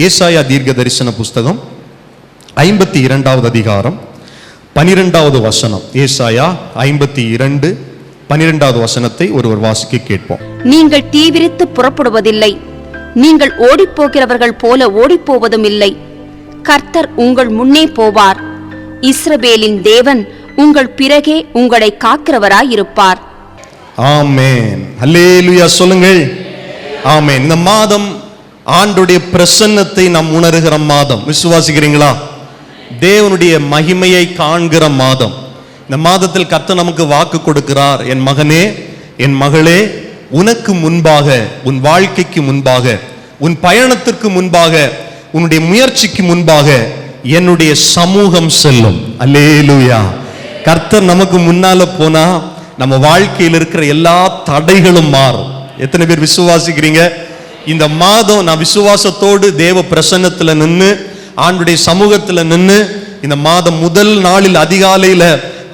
ஏசாயா தீர்க்க தரிசன புஸ்தகம் 52வது அதிகாரம் 12வது வசனம். ஏசாயா 52 12வது வசனத்தை ஒருவர் வாசிக்க கேட்போம். நீங்கள் தீவிரித்து புறப்படுவதில்லை, நீங்கள் ஓடிப்போகிறவர்கள் போல ஓடிப்போவதும் இல்லை. கர்த்தர் உங்கள் முன்னே போவார், இஸ்ரவேலின் தேவன் உங்கள் பிறகே உங்களை காக்கிறவராயிருப்பார். ஆமென். அல்லேலூயா சொல்லுங்கள். ஆமென். இந்த மாதம் ஆண்டுடைய பிரசன்னத்தை நாம் உணர்கிற மாதம். விசுவாசிக்கிறீங்களா? தேவனுடைய மகிமையை காண்கிற மாதம். இந்த மாதத்தில் கர்த்தர் நமக்கு வாக்கு கொடுக்கிறார். என் மகனே, என் மகளே, உனக்கு முன்பாக, உன் வாழ்க்கைக்கு முன்பாக, உன் பயணத்திற்கு முன்பாக, உன்னுடைய முயற்சிக்கு முன்பாக என்னுடைய சமூகம் செல்லும். அல்லேலூயா. கர்த்தர் நமக்கு முன்னால போனா நம்ம வாழ்க்கையில் இருக்கிற எல்லா தடைகளும் மாறும். எத்தனை பேர் விசுவாசிக்கிறீங்க? இந்த மாதம் நான் விசுவாசத்தோடு தேவ பிரசன்னத்துல நின்று, ஆண்டுடைய சமூகத்துல நின்று, இந்த மாதம் முதல் நாளில் அதிகாலையில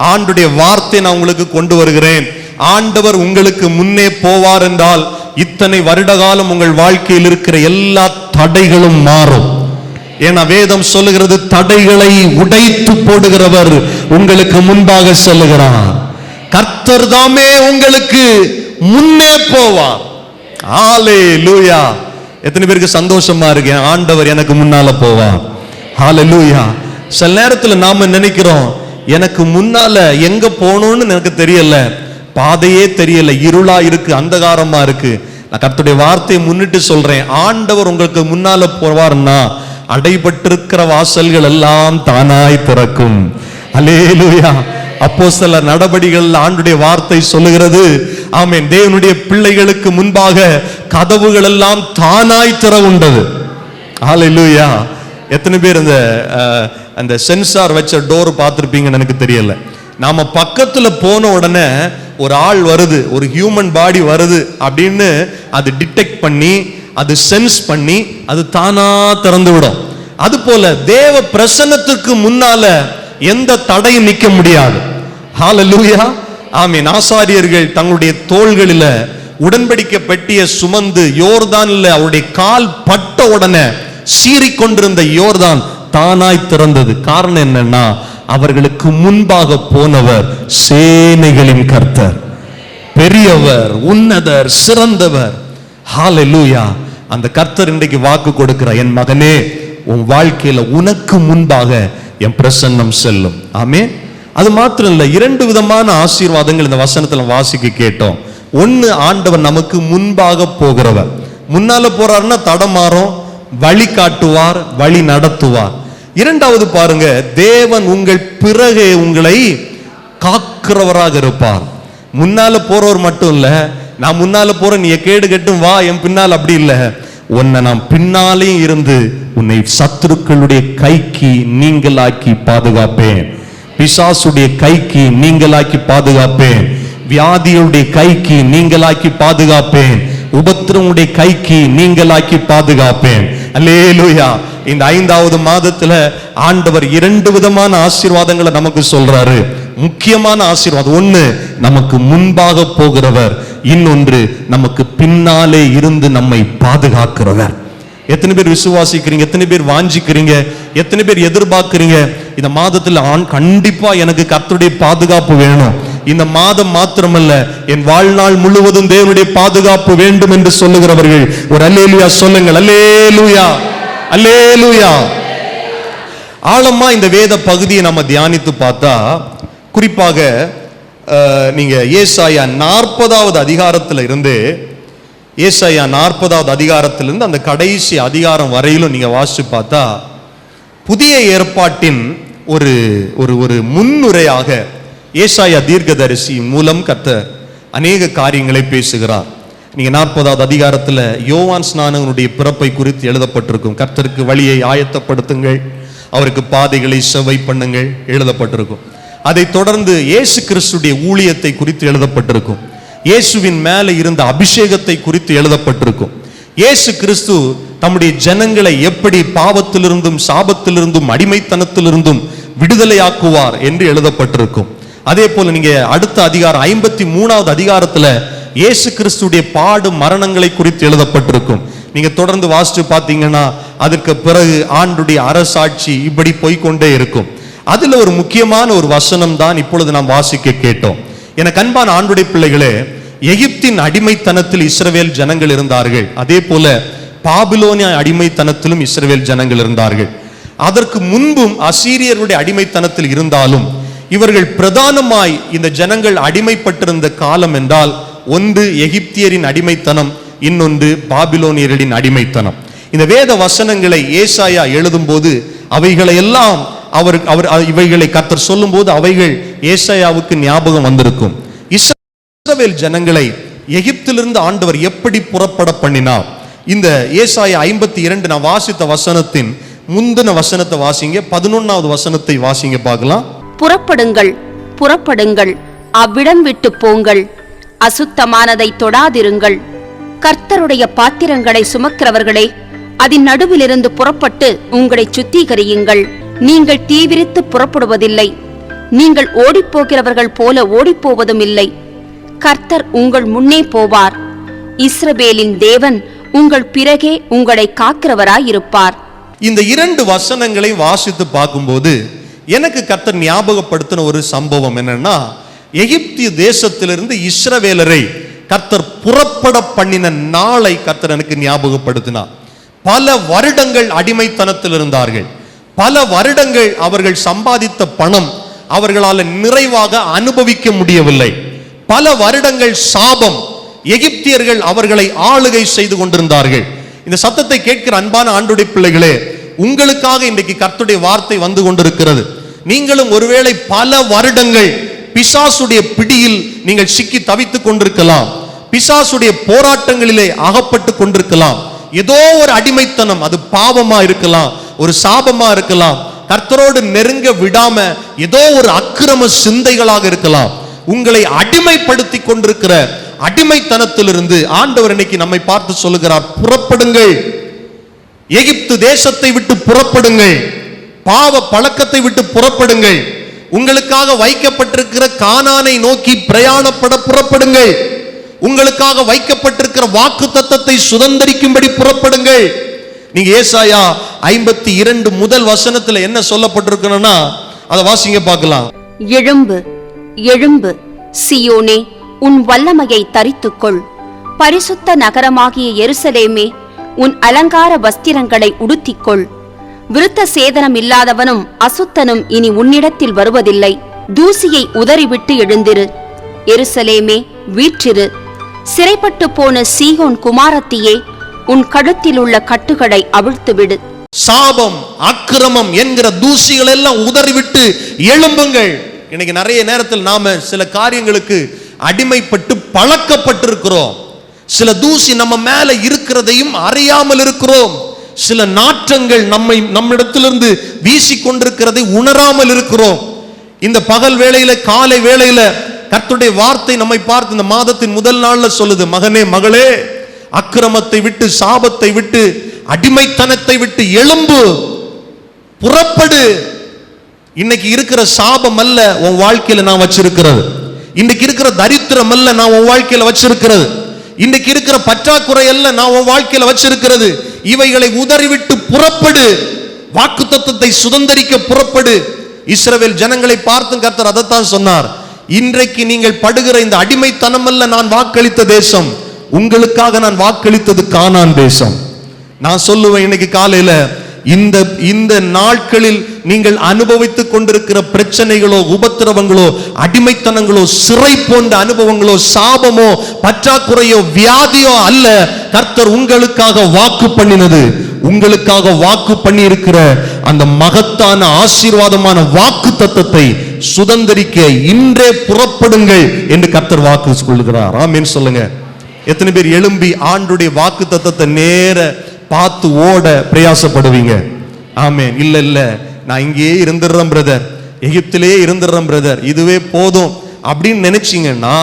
ஆண்டுடைய வார்த்தை நான் உங்களுக்கு கொண்டு வருகிறேன். ஆண்டவர் உங்களுக்கு முன்னே போவார் என்றால் இத்தனை வருட காலம் உங்கள் வாழ்க்கையில் இருக்கிற எல்லா தடைகளும் மாறும். ஏன்னா வேதம் சொல்லுகிறது, தடைகளை உடைத்து போடுகிறவர் உங்களுக்கு முன்பாக செல்லுகிறார். கர்த்தர் தாமே உங்களுக்கு முன்னே போவார். ஹalleluya. எத்தனை பேருக்கு சந்தோஷமா இருக்கு? ஆண்டவர் எனக்கு முன்னால போவார். ஹalleluya. சில நேரத்தில் நாம நினைக்கிறோம், எனக்கு முன்னால எங்க போகணும்னு எனக்கு தெரியல, பாதையே தெரியல, இருளா இருக்கு, அந்தகாரமா இருக்கு. நான் கர்த்தருடைய வார்த்தையை முன்னிட்டு சொல்றேன், ஆண்டவர் உங்களுக்கு முன்னால போவார்னா அடைபட்டிருக்கிற வாசல்கள் எல்லாம் தானாய் திறக்கும். அல்லேலூயா. அப்போஸ்தலர் நடபடிகள் ஆண்டுடைய வார்த்தை சொல்லுகிறது, ஆமென், தேவனுடைய பிள்ளைகளுக்கு முன்பாக கதவுகள் எல்லாம் தானாய் திறவுண்டது. ஹalleluya. எத்தனை பேர் அந்த சென்சார் வச்ச டோர் பார்த்திருப்பீங்கன்னு எனக்கு தெரியல. நாம பக்கத்துல போன உடனே ஒரு ஆள் வருது, ஒரு ஹியூமன் பாடி வருது அப்படின்னு அது டிடெக்ட் பண்ணி, அது சென்ஸ் பண்ணி, அது தானா திறந்து விடும். அது போல தேவ பிரசன்னத்துக்கு முன்னால எந்த தடையும் நிக்க முடியாது. ஹalleluya. ஆமென். ஆசாரியர்கள் தங்களுடைய தோள்களில உடன்படிக்கை பெட்டியை சுமந்து யோர்தானில் அவருடைய கால் பட்ட உடனே சீறிக்கொண்டிருந்த யோர்தான் தானாய் திறந்தது. காரணம் என்னன்னா, அவர்களுக்கு முன்பாக போனவர் சேனைகளின் கர்த்தர், பெரியவர், உன்னதர், சிறந்தவர். ஹalleluya. அந்த கர்த்தர் இன்றைக்கு வாக்கு கொடுக்கிறார், என் மகனே, உன் வாழ்க்கையில உனக்கு முன்பாக என் பிரசன்னம் செல்லும். ஆமென். அது மாத்திரம் இல்ல, 2 விதமான ஆசீர்வாதங்கள் இந்த வசனத்துல வாசிக்க கேட்டோம். ஒன்னு, ஆண்டவர் நமக்கு முன்பாக போகிறவர். முன்னால போறாருன்னா தடமாறும், வழி காட்டுவார், வழி நடத்துவார். இரண்டாவது பாருங்க, தேவன் உங்கள் பிறகே உங்களை காக்கிறவராக இருப்பார். முன்னால போறவர் மட்டும் இல்ல, நான் முன்னால போறேன், நீ கேடு கட்டும் வா என் பின்னால், அப்படி இல்ல, உன்னை நான் பின்னாலே இருந்து உன்னை சத்துருக்களுடைய கைக்கு நீங்களாக்கி பாதுகாப்பேன், பிசாசுடைய கைக்கு நீங்களாக்கி பாதுகாப்பேன், வியாதியுடைய கைக்கு நீங்களாக்கி பாதுகாப்பேன், உபத்திரமுடைய கைக்கு நீங்களாக்கி பாதுகாப்பேன். அல்லேலூயா. இந்த 5வது மாதத்துல ஆண்டவர் 2 விதமான ஆசீர்வாதங்களை நமக்கு சொல்றாரு. முக்கியமான ஆசீர்வாதம் ஒண்ணு, நமக்கு முன்பாக போகிறவர். இன்னொன்று, நமக்கு பின்னாலே இருந்து நம்மை பாதுகாக்கிறவர். எத்தனை பேர் விசுவாசிக்கிறீங்க? எத்தனை பேர் வாஞ்சிக்கிறீங்க? எத்தனை பேர் எதிர்பார்க்கிறீங்க? இந்த மாதத்துல கண்டிப்பா எனக்கு கர்த்தருடைய பாதுகாப்பு வேணும், இந்த மாதம் மாத்திரமல்ல என் வாழ்நாள் முழுவதும் தேவனுடைய பாதுகாப்பு வேண்டும் என்று சொல்லுகிறவர்கள் ஒரு அல்லேலூயா சொல்லுங்கள். அல்லேலூயா, அல்லேலூயா. ஆழமா இந்த வேத பகுதியை நம்ம தியானித்து பார்த்தா, குறிப்பாக நீங்க ஏசாயா 40வது அதிகாரத்துல இருந்து, ஏசாயா 40வது அதிகாரத்திலிருந்து அந்த கடைசி அதிகாரம் வரையிலும் நீங்க வாசிச்சு பார்த்தா, புதிய ஏற்பாட்டின் ஒரு ஒரு முன்னுரையாக ஏசாயா தீர்க்கதரிசி மூலம் கர்த்தர் அநேக காரியங்களை பேசுகிறார். நீங்க 40வது அதிகாரத்துல யோவான் ஸ்நானகனுடைய பிறப்பை குறித்து எழுதப்பட்டிருக்கும். கர்த்தருக்கு வழியை ஆயத்தப்படுத்துங்கள், அவருக்கு பாதைகளை செவ்வை பண்ணுங்கள் எழுதப்பட்டிருக்கும். அதை தொடர்ந்து இயேசு கிறிஸ்துடைய ஊழியத்தை குறித்து எழுதப்பட்டிருக்கும். இயேசுவின் மேல இருந்த அபிஷேகத்தை குறித்து எழுதப்பட்டிருக்கும். இயேசு கிறிஸ்து தம்முடைய ஜனங்களை எப்படி பாவத்திலிருந்தும் சாபத்திலிருந்தும் அடிமைத்தனத்திலிருந்தும் விடுதலையாக்குவார் என்று எழுதப்பட்டிருக்கும். அதே போல நீங்க அடுத்த அதிகாரம் 53வது அதிகாரத்துல இயேசு கிறிஸ்துடைய பாடு மரணங்களை குறித்து எழுதப்பட்டிருக்கும். நீங்க தொடர்ந்து வாசிச்சு பார்த்தீங்கன்னா அதற்கு பிறகு ஆண்டுடைய அரசாட்சி இப்படி போய்கொண்டே இருக்கும். அதுல ஒரு முக்கியமான ஒரு வசனம் தான் இப்பொழுது நாம் வாசிக்க கேட்டோம். எனக்கு அன்பான ஆண்டுடைய பிள்ளைகளே, எகிப்தின் அடிமைத்தனத்தில் இஸ்ரவேல் ஜனங்கள் இருந்தார்கள். அதே போல பாபிலோனிய அடிமைத்தனத்திலும் இஸ்ரவேல் ஜனங்கள் இருந்தார்கள். அதற்கு முன்பும் அசீரியருடைய அடிமைத்தனத்தில் இருந்தாலும் இவர்கள் பிரதானமாய் இந்த ஜனங்கள் அடிமைப்பட்டிருந்த காலம் என்றால் ஒன்று எகிப்தியரின் அடிமைத்தனம், இன்னொன்று பாபிலோனியரின் அடிமைத்தனம். இந்த வேத வசனங்களை ஏசாயா எழுதும் போது அவைகளை எல்லாம் இவைகளை கர்த்தர் சொல்லும் போது அவைகள் ஏசாயாவுக்கு ஞாபகம் வந்திருக்கும். இஸ்ரவேல் ஜனங்களை எகிப்திலிருந்து ஆண்டவர் எப்படி புறப்பட பண்ணினார்? இந்த ஏசாயா 52 நான் வாசித்த வசனத்தின் முந்தின வசனத்தை வாசிங்க, 11வது வசனத்தை வாசிங்க பார்க்கலாம். புறப்படுங்கள், புறப்படுங்கள், அவ்விடம் விட்டு போங்கள், அசுத்தமானதை தொடாதிருங்கள். கர்த்தருடைய பாத்திரங்களை சுமக்கிறவர்களே, அதன் நடுவிலிருந்து புறப்பட்டு உங்களை சுத்திகரியுங்கள். நீங்கள் தீவிரித்து புறப்படுவதில்லை, நீங்கள் ஓடிப்போகிறவர்கள் போல ஓடிப்போவதும் இல்லை. கர்த்தர் உங்கள் முன்னே போவார். இஸ்ரவேலின் தேவன் உங்கள் பிறகே உங்களை காக்கிறவராயிருப்பார். இந்த 2 வசனங்களை வாசித்து பார்க்கும்போது எனக்கு கர்த்தர் ஞாபகப்படுத்தின ஒரு சம்பவம் என்னன்னா, எகிப்திய தேசத்திலிருந்து இஸ்ரவேலரை கர்த்தர் புறப்பட பண்ணின நாளை கர்த்தர் எனக்கு ஞாபகப்படுத்தினார். பல வருடங்கள் அடிமைத்தனத்தில் இருந்தார்கள். பல வருடங்கள் அவர்கள் சம்பாதித்த பணம் அவர்களால் நிறைவாக அனுபவிக்க முடியவில்லை. பல வருடங்கள் சாபம், எகிப்தியர்கள் அவர்களை ஆளுகை செய்து கொண்டிருந்தார்கள். இந்த சத்தத்தை கேட்கிற அன்பான ஆண்டுடைய பிள்ளைகளே, உங்களுக்காக இன்றைக்கு கர்த்தருடைய வார்த்தை வந்து கொண்டிருக்கிறது. நீங்களும் ஒருவேளை பல வருடங்கள் பிசாசுடைய பிடியில் நீங்கள் சிக்கி தவித்துக் கொண்டிருக்கலாம். பிசாசுடைய போராட்டங்களிலே அகப்பட்டு கொண்டிருக்கலாம். ஏதோ ஒரு அடிமைத்தனம், அது பாவமா இருக்கலாம், ஒரு சாபமா இருக்கலாம், கர்த்தரோடு நெருங்க விடாம ஏதோ ஒரு அக்கிரம சிந்தைகளாக இருக்கலாம். உங்களை அடிமைப்படுத்தி கொண்டிருக்கிற அடிமைத்தனத்திலிருந்து ஆண்டவர் இன்னைக்கு நம்மை பார்த்து சொல்லுகிறார், புறப்படுங்கள், எகிப்து தேசத்தை விட்டு புறப்படுங்கள், பாவ பழக்கத்தை விட்டு புறப்படுங்கள், உங்களுக்காக வைக்கப்பட்டிருக்கிற கானானை நோக்கி பிரயாணப்பட புறப்படுங்கள், உங்களுக்காக வைக்கப்பட்டிருக்கிற வாக்குத்தத்தத்தை சுதந்தரிக்கும்படி புறப்படுங்கள். நீங்க ஏசாயா 52 முதல் வசனத்துல என்ன சொல்லப்பட்டிருக்கணும்னா அதை வாசிங்க பார்க்கலாம். எழும்பு, எழும்பு சீயோனே, உன் வல்லமையை தரித்துக்கொள். பரிசுத்த நகரமாகிய எருசலேமே, உன் அலங்கார வஸ்திரங்களை உடுத்திக்கொள். விருத்த சேதனம் இல்லாதவனும் அசுத்தனும் இனி உன்னிடத்தில் வருவதில்லை. தூசியை உதறிவிட்டு எழுந்திரு. எருசலேமே, வீற்றிரு. சிறைப்பட்டு போன சீகோன் குமாரத்தியே, உன் கழுத்தில் உள்ள கட்டுகளை அவிழ்த்துவிடு. சாபம், அக்கிரமம் என்கிற தூசிகள் எல்லாம் உதறிவிட்டு எழும்புங்கள். இன்னைக்கு நிறைய நேரத்தில் நாம சில காரியங்களுக்கு அடிமைப்பட்டு பழக்கப்பட்டிருக்கிறோம். சில தூசி நம்ம மேல இருக்கிறதையும் அறியாமல் இருக்கிறோம். சில நாற்றங்கள் நம்மிடத்திலிருந்து வீசிக்கொண்டிருக்கிறதை உணராமல் இருக்கிறோம். இந்த பகல் வேளையில, காலை வேளையில கர்த்தருடைய வார்த்தை நம்மை பார்த்து இந்த மாதத்தின் முதல் நாள்ல சொல்லுது, மகனே, மகளே, அக்கிரமத்தை விட்டு, சாபத்தை விட்டு, அடிமைத்தனத்தை விட்டு எழும்பு, புறப்படு. இன்னைக்கு இருக்கிற சாபம் அல்ல உன் வாழ்க்கையில நான் வச்சிருக்கிறது. இன்னைக்கு இருக்கிற தரித்திரம் அல்ல நான் உன் வாழ்க்கையில வச்சிருக்கிறது. இன்னைக்கு இருக்கிற பற்றாக்குறை அல்ல நான் உன் வாழ்க்கையில வச்சிருக்கிறது. இவைகளை உதறிவிட்டு புறப்படு, வாக்குத்தத்தத்தை சுதந்தரிக்க புறப்படு. இஸ்ரவேல் ஜனங்களை பார்த்து கர்த்தர் அதைத்தான் சொன்னார். இன்றைக்கு நீங்கள் படுகிற இந்த அடிமைத்தனம் அல்ல நான் வாக்களித்த தேசம், உங்களுக்காக நான் வாக்களித்தது கானான் தேசம். நான் சொல்லுவேன், இன்னைக்கு காலையில இந்த நாட்களில் நீங்கள் அனுபவித்துக் கொண்டிருக்கிற பிரச்சனைகளோ, உபத்திரவங்களோ, அடிமைத்தனங்களோ, சிறை போன்ற அனுபவங்களோ, சாபமோ, பற்றாக்குறையோ, வியாதியோ அல்ல. கர்த்தர் உங்களுக்காக வாக்கு பண்ணினது, உங்களுக்காக வாக்கு பண்ணி இருக்கிற அந்த மகத்தான ஆசீர்வாதமான வாக்கு தத்தத்தை சுதந்தரிக்க இன்றே புறப்படுங்கள் என்று கர்த்தர் வாக்கு சொல்லுகிறார். ஆமென் சொல்லுங்க. எத்தனை பேர் எழும்பி ஆண்டுடைய வாக்கு தத்தத்தை நேர பார்த்து ஓட பிரயாசப்படுவீங்க? ஆமென். இல்ல இல்ல, நான் இங்கேயே இருந்துடுறேன் பிரதர், எகிப்திலே இருந்துடுறேன் பிரதர், இதுவே போதும் அப்படின்னு நினைச்சீங்கன்னா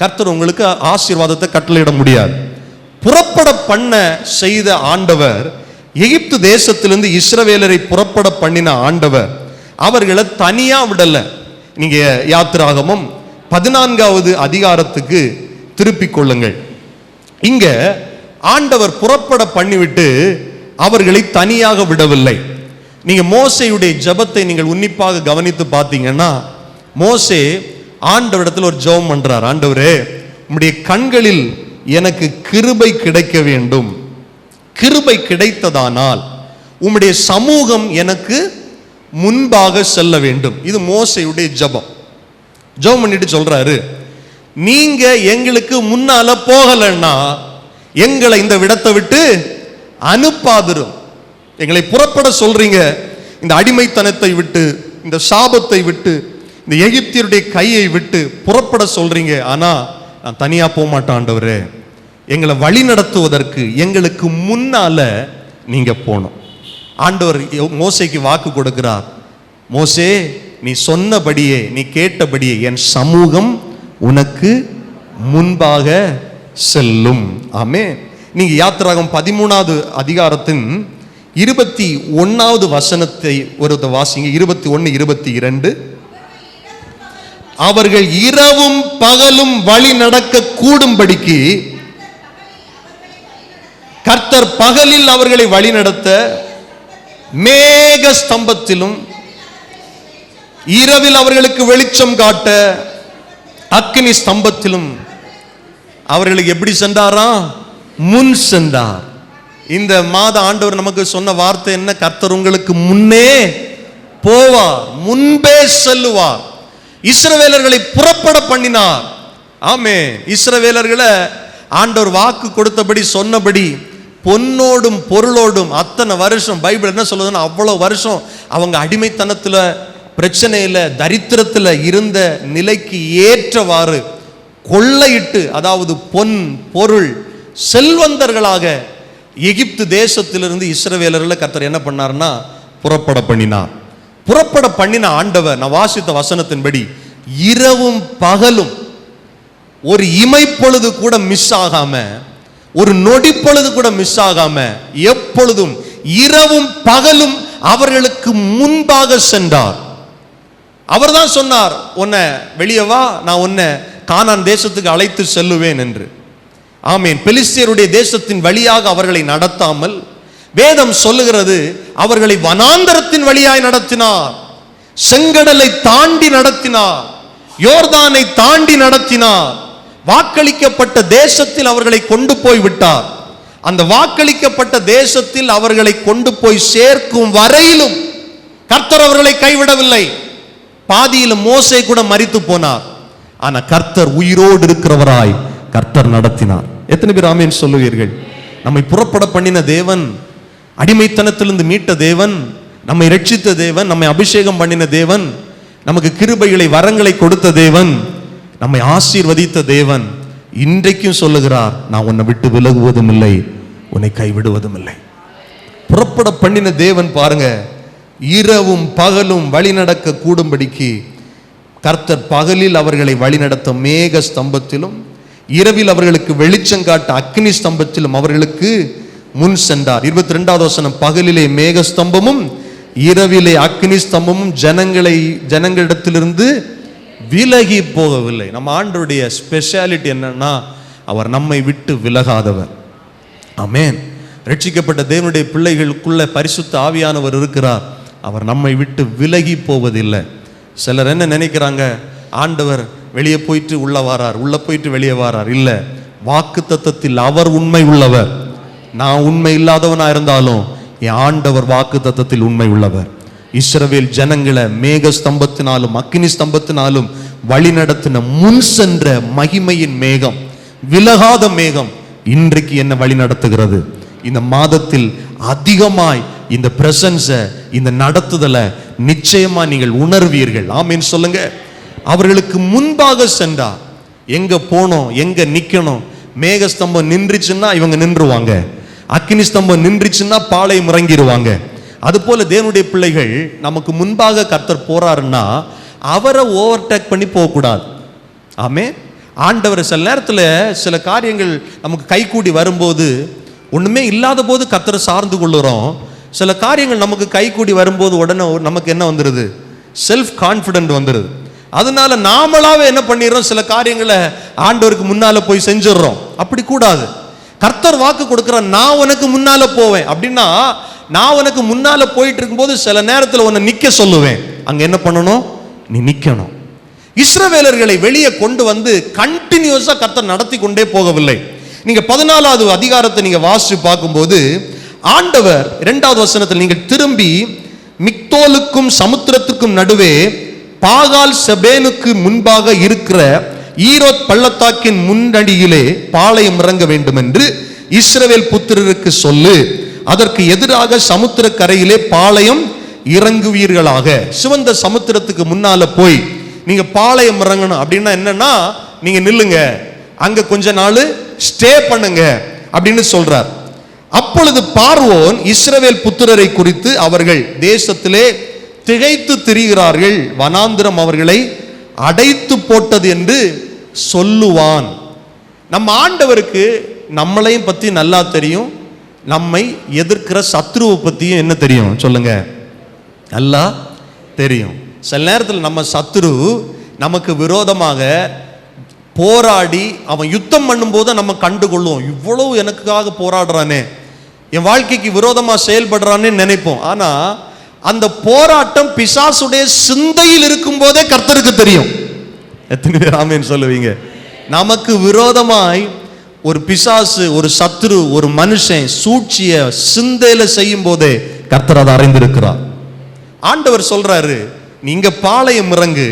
கர்த்தர் உங்களுக்கு ஆசீர்வாதத்தை கட்டளையிட முடியாது. புறப்பட பண்ண செய்த ஆண்டவர், எகிப்து தேசத்திலிருந்து இஸ்ரவேலரை புறப்பட பண்ணின ஆண்டவர் அவர்களை தனியா விடல. நீங்க யாத்திராகமம் 14வது அதிகாரத்துக்கு திருப்பிக் கொள்ளுங்கள். இங்க ஆண்டவர் புறப்பட பண்ணிவிட்டு அவர்களை தனியாக விடவில்லை. நீங்க மோசேயுடைய ஜெபத்தை நீங்கள் உன்னிப்பாக கவனித்து பார்த்தீங்கன்னா, மோசே ஆண்டவரிடத்தில் ஒரு ஜெபம் பண்றார். ஆண்டவரே, உம்முடைய கண்களில் எனக்கு கிருபை கிடைக்க வேண்டும். கிருபை கிடைத்ததானால் உம்முடைய சமூகம் எனக்கு முன்பாக செல்ல வேண்டும். இது மோசேயுடைய ஜெபம். ஜெபம் பண்ணிட்டு சொல்றாரு, நீங்க எங்களுக்கு முன்னால போகலன்னா எங்களை இந்த விடத்தை விட்டு அனுப்பாதிரும். எங்களை புறப்பட சொல்றீங்க, இந்த அடிமைத்தனத்தை விட்டு, இந்த சாபத்தை விட்டு, இந்த எகிப்தியருடைய கையை விட்டு புறப்பட சொல்றீங்க. ஆனா நான் தனியா போக மாட்டேன் ஆண்டவரே, எங்களை வழி நடத்துவதற்கு எங்களுக்கு முன்னால நீங்க போகணும். ஆண்டவர் மோசேக்கு வாக்கு கொடுக்கிறார். மோசே, நீ சொன்னபடியே, நீ கேட்டபடியே என் சமூகம் உனக்கு முன்பாக செல்லும். ஆமென். நீங்க யாத்திராகமம் 13வது அதிகாரத்தின் 21வது வசனத்தை ஒரு வாசிங்க. 21, 22. அவர்கள் இரவும் பகலும் வழி நடக்க கூடும்படிக்கு கர்த்தர் பகலில் அவர்களை வழி நடத்த மேக ஸ்தம்பத்திலும் இரவில் அவர்களுக்கு வெளிச்சம் காட்ட அக்கினி ஸ்தம்பத்திலும் அவர்களுக்கு எப்படி சென்றாரா? முன் சென்றார். இந்த மாத ஆண்டவர் நமக்கு சொன்ன வார்த்தை என்ன? கர்த்தர் உங்களுக்கு முன்னே போவார், முன்பே செல்லுவார். இஸ்ரவேலர்களை புறப்பட பண்ணினார். ஆமென். இஸ்ரவேலர்களை ஆண்டவர் வாக்கு கொடுத்தபடி சொன்னபடி பொன்னோடும் பொருளோடும் அத்தனை வருஷம், பைபிள் என்ன சொல்லுதுன்னா, அவ்வளவு வருஷம் அவங்க அடிமைத்தனத்துல, பிரச்சனையில, தரித்திரத்துல இருந்த நிலைக்கு ஏற்றவாறு கொள்ளையிட்டு, அதாவது பொன் பொருள் செல்வந்தர்களாக எகிப்து தேசத்திலிருந்து இஸ்ரவேலர்களை கர்த்தர் என்ன பண்ணார்னா புறப்பட பண்ணினார். புறப்பட பண்ணின ஆண்டவர், நான் வாசித்த வசனத்தின்படி, இரவும் பகலும் ஒரு இமைப்பொழுது கூட மிஸ் ஆகாம, ஒரு நொடி பொழுது கூட மிஸ் ஆகாம, எப்பொழுதும் இரவும் பகலும் அவர்களுக்கு முன்பாக சென்றார். அவர் தான் சொன்னார், உன்னை வெளியே வா, நான் உன்னை கானான் தேசத்துக்கு அழைத்து செல்லுவேன் என்று. ஆமீன். பெலிஸ்தியருடைய தேசத்தின் வழியாக அவர்களை நடத்தாமல், வேதம் சொல்லுகிறது, அவர்களை வனாந்தரத்தின் வழியாய் நடத்தினார். செங்கடலை தாண்டி நடத்தினார், யோர்தானை தாண்டி நடத்தினார். வாக்களிக்கப்பட்ட தேசத்தில் அவர்களை கொண்டு போய் விட்டார். அந்த வாக்களிக்கப்பட்ட தேசத்தில் அவர்களை கொண்டு போய் சேர்க்கும் வரையிலும் கர்த்தர் அவர்களை கைவிடவில்லை. பாதியில் மோசே கூட மரித்து போனார். ஆனா கர்த்தர் உயிரோடு இருக்கிறவராய் கர்த்தர் நடத்தினார். எத்தனை பேர் ஆமென் சொல்லுவீர்கள்? நம்மை புறப்பட பண்ணின தேவன், அடிமைத்தனத்திலிருந்து மீட்ட தேவன், நம்மை ரட்சித்த தேவன், நம்மை அபிஷேகம் பண்ணின தேவன், நமக்கு கிருபைகளை வரங்களை கொடுத்த தேவன், நம்மை ஆசீர்வதித்த தேவன் இன்றைக்கும் சொல்லுகிறார், நான் உன்னை விட்டு விலகுவதும் இல்லை, உன்னை கைவிடுவதும் இல்லை. புறப்பட பண்ணின தேவன் பாருங்க, இரவும் பகலும் வழி நடக்க கூடும்படிக்கு கர்த்தர் பகலில் அவர்களை வழிநடத்த மேக ஸ்தம்பத்திலும், இரவில் அவர்களுக்கு வெளிச்சம் காட்ட அக்னி ஸ்தம்பத்திலும் அவர்களுக்கு முன் சென்றார். 22வது வசனம், பகலிலே மேக ஸ்தம்பமும் இரவிலே அக்னி ஸ்தம்பமும் ஜனங்களிடத்திலிருந்து விலகி போகவில்லை. நம்ம ஆண்டவருடைய ஸ்பெஷாலிட்டி என்னன்னா, அவர் நம்மை விட்டு விலகாதவர். ஆமென். ரட்சிக்கப்பட்ட தேவனுடைய பிள்ளைகளுக்குள்ள பரிசுத்த ஆவியானவர் இருக்கிறார். அவர் நம்மை விட்டு விலகி போவதில்லை. சிலர் என்ன நினைக்கிறாங்க, ஆண்டவர் வெளியே போயிட்டு உள்ள வாரார், உள்ள போயிட்டு வெளியே வாரார். இல்லை, வாக்கு தத்தத்தில் அவர் உண்மை உள்ளவர். நான் உண்மை இல்லாதவனா இருந்தாலும் என் ஆண்டவர் வாக்கு தத்தத்தில் உண்மை உள்ளவர். இஸ்ரவேல் ஜனங்களை மேக ஸ்தம்பத்தினாலும் அக்கினி ஸ்தம்பத்தினாலும் வழி நடத்தின முன் சென்ற மகிமையின் மேகம், விலகாத மேகம் இன்றைக்கு என்ன வழி நடத்துகிறது. இந்த மாதத்தில் அதிகமாய் இந்த பிரசன்ஸை, இந்த நடத்துதலை நிச்சயமா நீங்கள் உணர்வீர்கள். ஆமென் சொல்லுங்க. அவர்களுக்கு முன்பாக சென்றார். எங்க போனோம், எங்க நிக்கணும். மேகஸ்தம்பம் நின்றுச்சுன்னா இவங்க நின்றுவாங்க, அக்கினி ஸ்தம்பம் நின்றுச்சுன்னா பாளையம் இறங்கிடுவாங்க. அதுபோல தேவனுடைய பிள்ளைகள் நமக்கு முன்பாக கர்த்தர் போறாருன்னா அவரை ஓவர்டேக் பண்ணி போகக்கூடாது. ஆமே. ஆண்டவர் சில நேரத்தில் சில காரியங்கள் நமக்கு கைகூடி வரும்போது, ஒண்ணுமே இல்லாத போது கர்த்தரை சார்ந்து கொள்ளுறோம். சில காரியங்கள் நமக்கு கைகூடி வரும்போது உடனே நமக்கு என்ன வந்துடுது, செல்ஃப் கான்ஃபிடென்ட் வந்துடுது. அதனால நாமளாவே என்ன பண்ணிடுறோம், சில காரியங்களை ஆண்டவருக்கு முன்னால போய் செஞ்சிடறோம். அப்படி கூடாது. கர்த்தர் வாக்கு கொடுக்கிற, நான் உனக்கு முன்னால போவேன் அப்படின்னா, நான் உனக்கு முன்னால போயிட்டு இருக்கும்போது சில நேரத்தில் உன்னை நிக்க சொல்லுவேன். அங்க என்ன பண்ணணும்? நீ நிக்கணும். இஸ்ரவேலர்களை வெளியே கொண்டு வந்து கண்டினியூஸா கர்த்தர் நடத்தி கொண்டே போகவில்லை. நீங்க 14வது அதிகாரத்தை நீங்க வாசிச்சு பார்க்கும்போது ஆண்டவர் 2வது வசனத்தில் நீங்கள் திரும்பி மிக்தோலுக்கும் சமுத்திரத்துக்கும் நடுவே பாகால் செபேனுக்கு முன்பாக இருக்கிற ஈரோத் பள்ளத்தாக்கின் முன்னடியிலே பாளையம் இறங்க வேண்டும் என்று இஸ்ரவேல் புத்திரருக்கு சொல்லு, அதற்கு எதிராக சமுத்திர கரையிலே பாளையம் இறங்குவீர்களாக. சிவந்த சமுத்திரத்துக்கு முன்னால போய் நீங்க பாளையம் இறங்கணும் அப்படின்னா என்னன்னா, நீங்க நில்லுங்க, அங்க கொஞ்ச நாள் ஸ்டே பண்ணுங்க அப்படின்னு சொல்றார். அப்பொழுது பார்வோன் இஸ்ரவேல் புத்திரரை குறித்து அவர்கள் தேசத்திலே திகைத்து திரிகிறார்கள், வனாந்திரம் அவர்களை அடைத்து போட்டது என்று சொல்லுவான். நம்ம ஆண்டவருக்கு நம்மளையும் பத்தி நல்லா தெரியும், நம்மை எதிர்க்கிற சத்ருவை பத்தியும் என்ன தெரியும் சொல்லுங்க? நல்லா தெரியும். சில நேரத்தில் நம்ம சத்ரு நமக்கு விரோதமாக போராடி அவன் யுத்தம் பண்ணும்போது நம்ம கண்டுகொள்ளுவோம், இவ்வளவு எனக்காக போராடுறானே, என் வாழ்க்கைக்கு விரோதமா செயல்படுறானே நினைப்போம். ஆனா அந்த போராட்டம் பிசாசுடைய சிந்தையில் இருக்கும் போதே கர்த்தருக்கு தெரியும். எத்தனை பேர் ஆமென் சொல்லுவீங்க? நமக்கு விரோதமாய் ஒரு பிசாசு, ஒரு சத்ரு, ஒரு மனுஷன் சூழ்ச்சிய சிந்தையில செய்யும் போதே கர்த்தர் அதை அறிந்திருக்கிறார். ஆண்டவர் சொல்றாரு, நீங்க பாளையம் இறங்கு.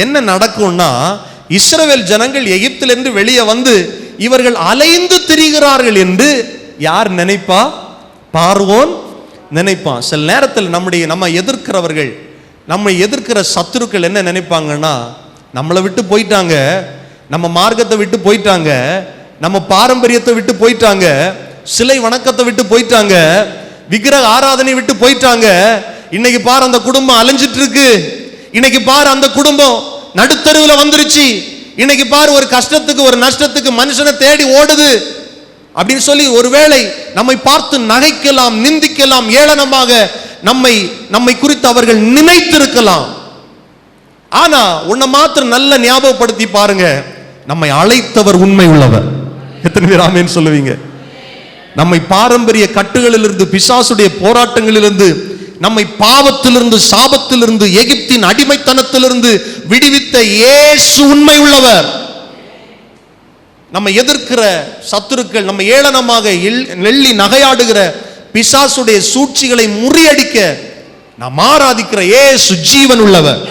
என்ன நடக்கும்னா, இஸ்ரவேல் ஜனங்கள் எகிப்திலிருந்து வெளியே வந்து இவர்கள் அலைந்து திரிகிறார்கள் என்று யார் நினைப்பா? பார்வோன் நினைப்பான். சில நேரத்தில் நம்ம எதிர்க்கிறவர்கள், நம்ம எதிர்க்கிற சத்துருக்கள் என்ன நினைப்பாங்கன்னா, நம்மளை விட்டு போயிட்டாங்க, நம்ம மார்க்கத்தை விட்டு போயிட்டாங்க, நம்ம பாரம்பரியத்தை விட்டு போயிட்டாங்க, சிலை வணக்கத்தை விட்டு போயிட்டாங்க, விக்கிரக ஆராதனை விட்டு போயிட்டாங்க. இன்னைக்கு பாரு அந்த குடும்பம் அலைஞ்சிட்டு இருக்கு, இன்னைக்கு பாரு அந்த குடும்பம் நடுத்தருவில் வந்துருச்சு, இன்னைக்கு பாரு ஒரு கஷ்டத்துக்கு ஒரு நஷ்டத்துக்கு மனுஷனை தேடி ஓடுது அப்படின்னு சொல்லி ஒருவேளை நம்மை பார்த்து நகைக்கலாம், நிந்திக்கலாம், ஏளனமாக நம்மை குறித்து அவர்கள் நினைத்திருக்கலாம். ஆனா உன்னை மாத்திரம் நல்ல ஞாபகப்படுத்தி பாருங்க, நம்மை அழைத்தவர் உண்மை உள்ளவர். எத்தனை பேர் ஆமென் சொல்லுவீங்க? நம்மை பாரம்பரிய கட்டுகளிலிருந்து, பிசாசுடைய போராட்டங்களிலிருந்து, நம்மை பாவத்திலிருந்து, சாபத்திலிருந்து, எகிப்தின் அடிமைத்தனத்திலிருந்து விடுவித்த இயேசு உண்மை உள்ளவர். நம்ம எதிர்க்கிற சத்துருக்கள், நம்ம ஏளனமாக நெள்ளி நகையாடுகிற பிசாசுடைய சூழ்ச்சிகளை முறியடிக்க நாம் ஆராதிக்கிற இயேசு ஜீவன் உள்ளவர்.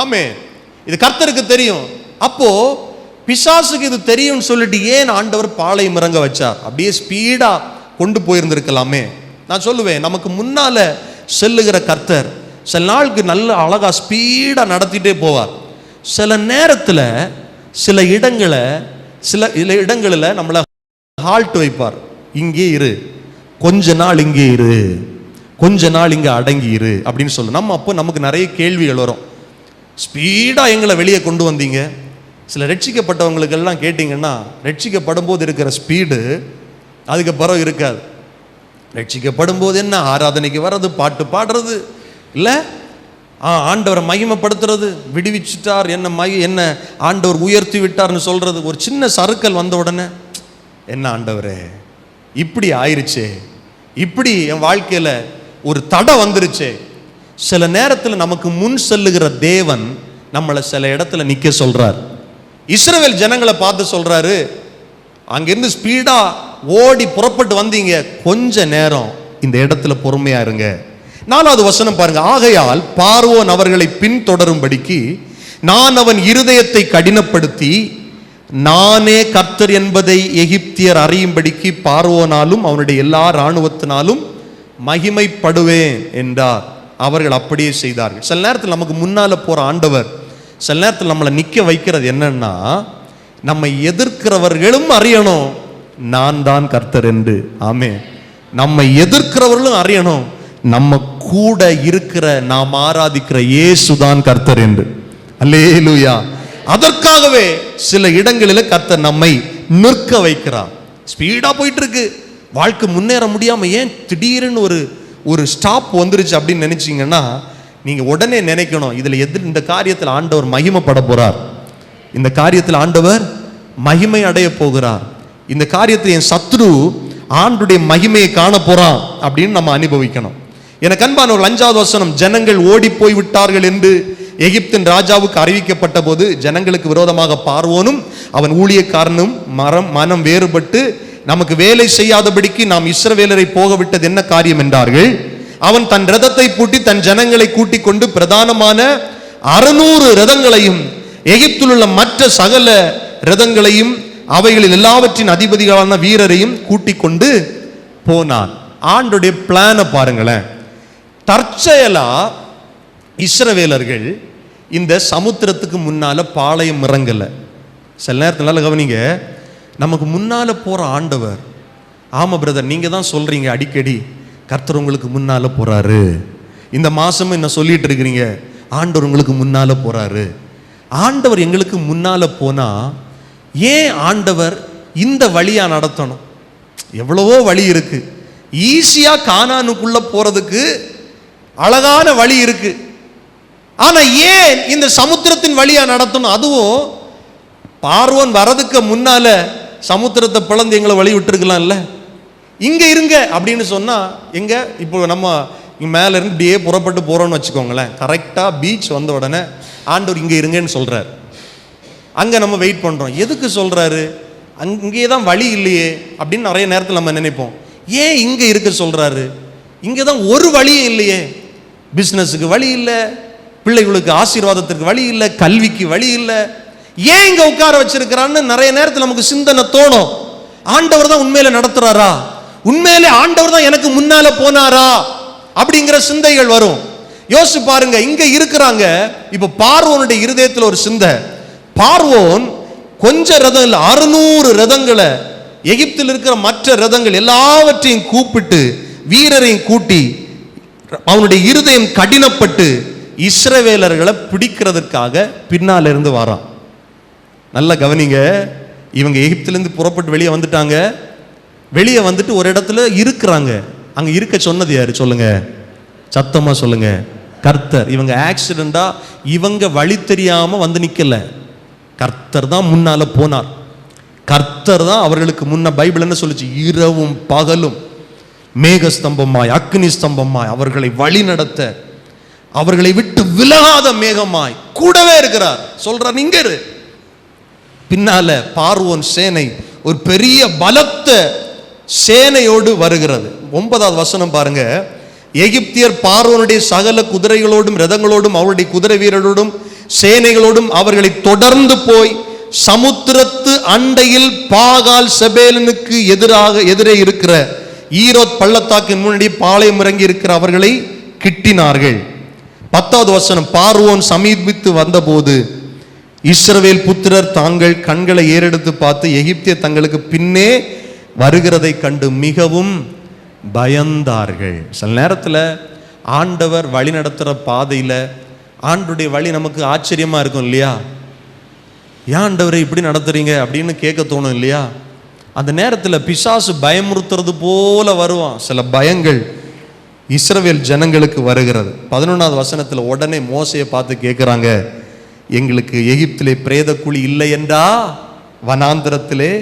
ஆமென். இது கர்த்தருக்கு தெரியும். அப்போ பிசாசுக்கு இது தெரியும் சொல்லிட்டு ஏன் ஆண்டவர் பாளையம் இறங்க வச்சார்? அப்படியே ஸ்பீடா கொண்டு போயிருந்திருக்கலாமே. நான் சொல்லுவேன், நமக்கு முன்னால செல்லுகிற கர்த்தர் சில நாளுக்கு நல்ல அழகா ஸ்பீடா நடத்திட்டே போவார். சில நேரத்தில் சில இடங்களில் நம்மளை ஹால்ட் வைப்பார். இங்கே இரு, கொஞ்ச நாள் இங்கே இரு, கொஞ்ச நாள் இங்கே அடங்கி இரு அப்படின்னு சொல்லு. அப்போ நமக்கு நிறைய கேள்விகள் வரும். ஸ்பீடாக எங்களை வெளியே கொண்டு வந்தீங்க. சில ரட்சிக்கப்பட்டவங்களுக்கெல்லாம் கேட்டிங்கன்னா, ரட்சிக்கப்படும் போது இருக்கிற ஸ்பீடு அதுக்கப்புறம் இருக்காது. ரட்சிக்கப்படும் போது என்ன, ஆராதனைக்கு வர்றது, பாட்டு பாடுறது இல்லை, ஆண்டவரை மகிமைப்படுத்துறது, விடுவிச்சுட்டார், என்ன ஆண்டவர் உயர்த்தி விட்டார்னு சொல்றது. ஒரு சின்ன சறுக்கல் வந்த உடனே, என்ன ஆண்டவரே இப்படி ஆயிருச்சே, இப்படி என் வாழ்க்கையில் ஒரு தடை வந்துருச்சே. சில நேரத்தில் நமக்கு முன் செல்லுகிற தேவன் நம்மளை சில இடத்துல நிற்க சொல்றார். இஸ்ரவேல் ஜனங்களை பார்த்து சொல்றாரு, அங்கிருந்து ஸ்பீடா ஓடி புறப்பட்டு வந்தீங்க, கொஞ்ச நேரம் இந்த இடத்துல பொறுமையா இருங்க. 4வது வசனம் பாருங்க. ஆகையால் பார்வோன் அவர்களை பின்தொடரும்படிக்கு நான் அவன் இருதயத்தை கடினப்படுத்தி நானே கர்த்தர் என்பதை எகிப்தியர் அறியும்படிக்கு பார்வோனாலும் அவனுடைய எல்லா இராணுவத்தினாலும் மகிமைப்படுவேன் என்றார். அவர்கள் அப்படியே செய்தார்கள். சில நேரத்தில் நமக்கு முன்னால போற ஆண்டவர் சில நேரத்தில் நம்மளை நிற்க வைக்கிறது என்னன்னா, நம்மை எதிர்க்கிறவர்களும் அறியணும் நான் தான் கர்த்தர் என்று. ஆமென். நம்மை எதிர்க்கிறவர்களும் அறியணும் நம்ம கூட இருக்கிற, நாம் ஆராதிக்கிற இயேசுதான் கர்த்தர் என்று. அல்லேலூயா. அதற்காகவே சில இடங்களில் கர்த்தர் நம்மை நிற்க வைக்கிறார். ஸ்பீடா போயிட்டு இருக்கு வாழ்க்கை, முன்னேற முடியாம ஏன் திடீர்னு ஒரு ஸ்டாப் வந்துருச்சு அப்படின்னு நினைச்சீங்கன்னா, நீங்க உடனே நினைக்கணும், இதுல இந்த காரியத்தில் ஆண்டவர் மகிமைப்பட போறார், இந்த காரியத்தில் ஆண்டவர் மகிமை அடைய போகிறார், இந்த காரியத்தை என் சத்ரு ஆண்டுடைய மகிமையை காண போறான் அப்படின்னு நம்ம அனுபவிக்கணும். எனக்கு அன்பானவர்கள், 5வது வசனம், ஜனங்கள் ஓடி போய் விட்டார்கள் என்று எகிப்தின் ராஜாவுக்கு அறிவிக்கப்பட்ட போது ஜனங்களுக்கு விரோதமாக பார்வோனும் அவன் ஊழியக்காரனும் மனம் வேறுபட்டு நமக்கு வேலை செய்யாதபடிக்கு நாம் இஸ்ரவேலரை போக விட்டது என்ன காரியம் என்றார்கள். அவன் தன் ரதத்தை பூட்டி தன் ஜனங்களை கூட்டிக் கொண்டு பிரதானமான 600 ரதங்களையும் எகிப்தில் உள்ள மற்ற சகல ரதங்களையும் அவைகளில் எல்லாவற்றின் அதிபதிகளான வீரரையும் கூட்டிக் கொண்டு போனான். ஆண்டுடைய பிளானை பாருங்களேன். தற்செயலா இஸ்ரவேலர்கள் இந்த சமுத்திரத்துக்கு முன்னால பாளையம் இறங்கல. சில நேரத்தினால கவனிங்க, நமக்கு முன்னால போற ஆண்டவர், ஆமா பிரதர் நீங்க தான் சொல்றீங்க அடிக்கடி கர்த்தர் உங்களுக்கு முன்னால போறாரு, இந்த மாசமும் என்ன சொல்லிட்டு இருக்கிறீங்க, ஆண்டவர் உங்களுக்கு முன்னால போறாரு. ஆண்டவர் எங்களுக்கு முன்னால போனா ஏன் ஆண்டவர் இந்த வழியா நடத்தணும்? எவ்வளவோ வழி இருக்கு. ஈஸியா கானானுக்குள்ள போறதுக்கு அழகான வழி இருக்கு. ஆனா ஏன் இந்த சமுத்திரத்தின் வழியா நடத்தணும்? அதுவும் பார்வோன் வரதுக்கு முன்னால சமுத்திரத்தை பிளந்து எங்களை வழி விட்டுருக்கலாம்ல. இங்க இருங்க அப்படின்னு சொன்னா எங்க இப்போ நம்ம மேல இருந்து இப்படியே புறப்பட்டு போறோம்னு வச்சுக்கோங்களேன். கரெக்டா பீச் வந்த உடனே ஆண்டவர் இங்க இருங்கன்னு சொல்றாரு. அங்க நம்ம வெயிட் பண்றோம். எதுக்கு சொல்றாரு? அங்கேயே தான் வழி இல்லையே அப்படின்னு நிறைய நேரத்தில் நம்ம நினைப்போம். ஏன் இங்க இருக்க சொல்றாரு? இங்க தான் ஒரு வழியும் இல்லையே. பிசினஸுக்கு வழி இல்லை, பிள்ளைகளுக்கு ஆசீர்வாதத்திற்கு வழி இல்லை, கல்விக்கு வழி இல்லை, ஏன் இங்க உட்கார வச்சிருக்கிறான்னு நிறைய நேரத்தில் நமக்கு சிந்தனை தோணும். ஆண்டவர் தான் உண்மையில நடத்துறாரா? உண்மையிலே ஆண்டவர் தான் எனக்கு முன்னால போனாரா அப்படிங்கிற சிந்தைகள் வரும். யோசிச்சு பாருங்க, இங்க இருக்கிறாங்க. இப்ப பார்வோனுடைய இருதயத்தில் ஒரு சிந்தை. பார்வோன் கொஞ்ச ரதம் இல்லை, 600 ரதங்களை, எகிப்தில் இருக்கிற மற்ற ரதங்கள் எல்லாவற்றையும் கூப்பிட்டு வீரரையும் கூட்டி அவனுடைய இருதயம் கடினப்பட்டு இஸ்ரவேலர்களை பிடிக்கிறதுக்காக பின்னால இருந்து வரான். நல்ல கவனிங்க, இவங்க எகிப்திலிருந்து புறப்பட்டு வெளியே வந்துட்டாங்க. வெளியே வந்துட்டு ஒரு இடத்துல இருக்கிறாங்க. அங்க இருக்க சொன்னது யாரு சொல்லுங்க, சத்தமா சொல்லுங்க, கர்த்தர். இவங்க ஆக்சிடென்டா இவங்க வழி தெரியாம வந்து நிக்கல, கர்த்தர் தான் முன்னால போனார். கர்த்தர் தான் அவர்களுக்கு முன்ன. பைபிள் என்ன சொல்லுச்சு? இரவும் பகலும் மேகஸ்தம்பமாய் அக்னி ஸ்தம்பமாய் அவர்களை வழி நடத்த, அவர்களை விட்டு விலகாத மேகமாய் கூடவே இருக்கிறார். சொல்றார் நீங்க இரு. பின்னால பார்வோன் சேனை ஒரு பெரிய பலத்த சேனையோடு வருகிறது. 9வது வசனம் பாருங்க. எகிப்தியர் பார்வோனுடைய சகல குதிரைகளோடும் ரதங்களோடும் அவருடைய குதிரை வீரரோடும் சேனைகளோடும் அவர்களை தொடர்ந்து போய் சமுத்திரத்து அண்டையில் பாகால் செபேலனுக்கு எதிரே இருக்கிற ஈரோத் பள்ளத்தாக்கின் முன்னாடி பாளையம் இறங்கி இருக்கிற அவர்களை கிட்டினார்கள். 10வது வசனம். பார்வோன் சமீபித்து வந்தபோது இஸ்ரவேல் புத்திரர் தாங்கள் கண்களை ஏறெடுத்து பார்த்து எகிப்திய தங்களுக்கு பின்னே வருகிறதை கண்டு மிகவும் பயந்தார்கள். சில நேரத்தில் ஆண்டவர் வழி நடத்துகிற பாதையில் ஆண்டுடைய வழி நமக்கு ஆச்சரியமா இருக்கும் இல்லையா? ஏன் ஆண்டவரை இப்படி நடத்துறீங்க அப்படின்னு கேட்க தோணும் இல்லையா? அந்த நேரத்தில் பிசாசு பயமுறுத்துறது போல வருவான். சில பயங்கள் இஸ்ரவேல் ஜனங்களுக்கு வருகிறது. 11வது வசனத்தில் உடனே மோசையை பார்த்து கேட்குறாங்க, எங்களுக்கு எகிப்திலே பிரேத குழி இல்லை என்றா வனாந்திரத்திலே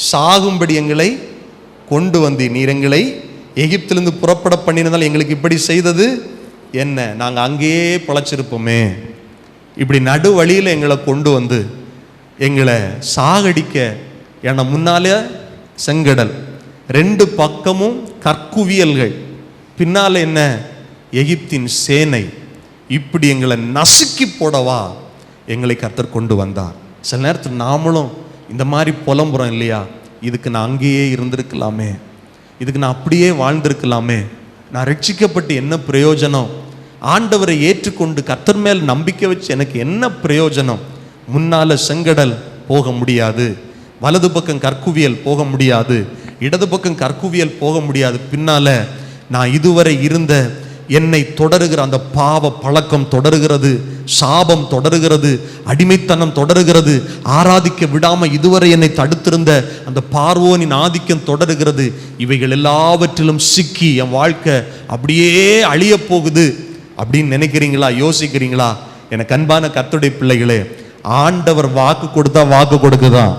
சாகும்படி எங்களை கொண்டு வந்து நீர் எங்களை எகிப்திலிருந்து புறப்பட பண்ணினதால் எங்களுக்கு இப்படி செய்தது என்ன? நாங்கள் அங்கேயே பிழைச்சிருப்போமே. இப்படி நடு வழியில் எங்களை கொண்டு வந்து எங்களை சாகடிக்க. ஏன்னா முன்னாலே செங்கடல், 2 பக்கமும் கற்குவியல்கள், பின்னால என்ன? எகிப்தின் சேனை. இப்படி எங்களை நசுக்கி போடவா எங்களை கர்த்தர் கொண்டு வந்தார். சில நேரத்தில் நாமளும் இந்த மாதிரி புலம்புறோம் இல்லையா? இதுக்கு நான் அங்கேயே இருந்திருக்கலாமே, இதுக்கு நான் அப்படியே வாழ்ந்திருக்கலாமே, நான் ரட்சிக்கப்பட்டு என்ன பிரயோஜனம்? ஆண்டவரை ஏற்றுக்கொண்டு கர்த்தர் மேல் நம்பிக்கை வச்சு எனக்கு என்ன பிரயோஜனம்? முன்னால செங்கடல் போக முடியாது, வலது பக்கம் கற்குவியல் போக முடியாது, இடது பக்கம் கற்குவியல் போக முடியாது. பின்னால நான் இதுவரை இருந்த என்னை தொடருகிற அந்த பாவ பழக்கம் தொடருகிறது, சாபம் தொடருகிறது, அடிமைத்தனம் தொடருகிறது, ஆராதிக்க விடாம இதுவரை என்னை தடுத்திருந்த அந்த பார்வோனின் ஆதிக்கம் தொடருகிறது. இவைகள் எல்லாவற்றிலும் சிக்கி என் வாழ்க்கை அப்படியே அழிய போகுது அப்படின்னு நினைக்கிறீங்களா? யோசிக்கிறீங்களா? எனக்கு அன்பான கர்த்தருடைய பிள்ளைகளே, ஆண்டவர் வாக்கு கொடுத்தா வாக்கு கொடுக்குதான்.